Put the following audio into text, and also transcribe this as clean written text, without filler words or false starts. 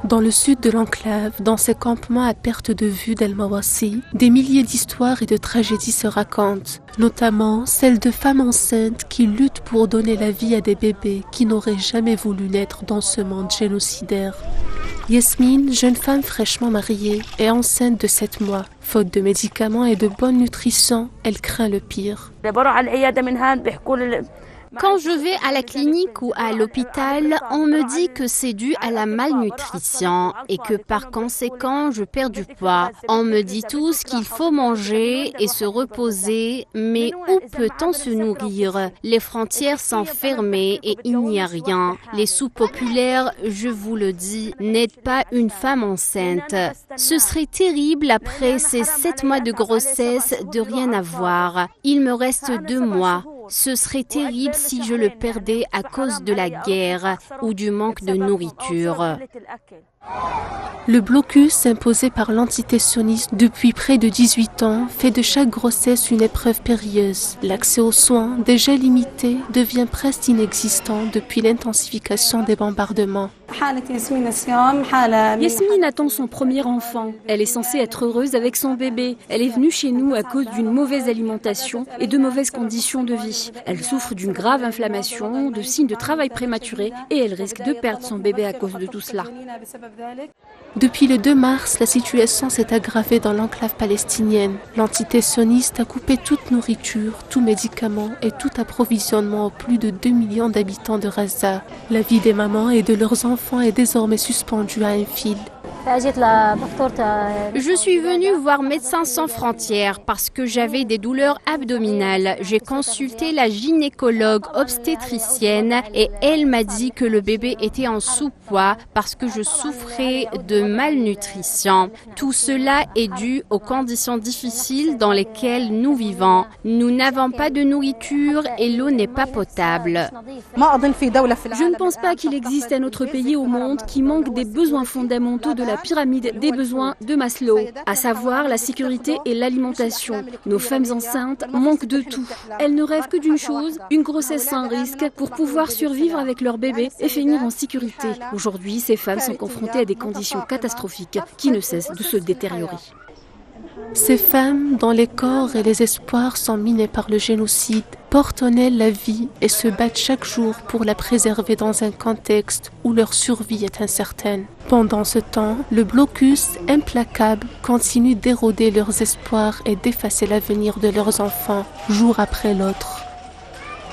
Dans le sud de l'enclave, dans ces campements à perte de vue d'El-Mawassi, des milliers d'histoires et de tragédies se racontent, notamment celles de femmes enceintes qui luttent pour donner la vie à des bébés qui n'auraient jamais voulu naître dans ce monde génocidaire. Yasmine, jeune femme fraîchement mariée, est enceinte de 7 mois. Faute de médicaments et de bonne nutrition, elle craint le pire. Quand je vais à la clinique ou à l'hôpital, on me dit que c'est dû à la malnutrition et que par conséquent, je perds du poids. On me dit tous qu'il faut manger et se reposer, mais où peut-on se nourrir? Les frontières sont fermées et il n'y a rien. Les sous-populaires, je vous le dis, n'aident pas une femme enceinte. Ce serait terrible après ces 7 mois de grossesse de rien avoir. Il me reste 2 mois. Ce serait terrible si je le perdais à cause de la guerre ou du manque de nourriture. Le blocus imposé par l'entité sioniste depuis près de 18 ans fait de chaque grossesse une épreuve périlleuse. L'accès aux soins, déjà limité, devient presque inexistant depuis l'intensification des bombardements. Yasmine attend son premier enfant. Elle est censée être heureuse avec son bébé. Elle est venue chez nous à cause d'une mauvaise alimentation et de mauvaises conditions de vie. Elle souffre d'une grave inflammation, de signes de travail prématuré et elle risque de perdre son bébé à cause de tout cela. Depuis le 2 mars, la situation s'est aggravée dans l'enclave palestinienne. L'entité sioniste a coupé toute nourriture, tout médicament et tout approvisionnement aux plus de 2 millions d'habitants de Gaza. La vie des mamans et de leurs enfants est désormais suspendue à un fil. Je suis venue voir Médecins sans frontières parce que j'avais des douleurs abdominales. J'ai consulté la gynécologue obstétricienne et elle m'a dit que le bébé était en sous-poids parce que je souffrais de malnutrition. Tout cela est dû aux conditions difficiles dans lesquelles nous vivons. Nous n'avons pas de nourriture et l'eau n'est pas potable. Je ne pense pas qu'il existe un autre pays au monde qui manque des besoins fondamentaux de la pyramide des besoins de Maslow, à savoir la sécurité et l'alimentation. Nos femmes enceintes manquent de tout. Elles ne rêvent que d'une chose, une grossesse sans risque pour pouvoir survivre avec leur bébé et finir en sécurité. Aujourd'hui, ces femmes sont confrontées à des conditions catastrophiques qui ne cessent de se détériorer. Ces femmes, dont les corps et les espoirs sont minés par le génocide, portent en elles la vie et se battent chaque jour pour la préserver dans un contexte où leur survie est incertaine. Pendant ce temps, le blocus implacable continue d'éroder leurs espoirs et d'effacer l'avenir de leurs enfants, jour après l'autre.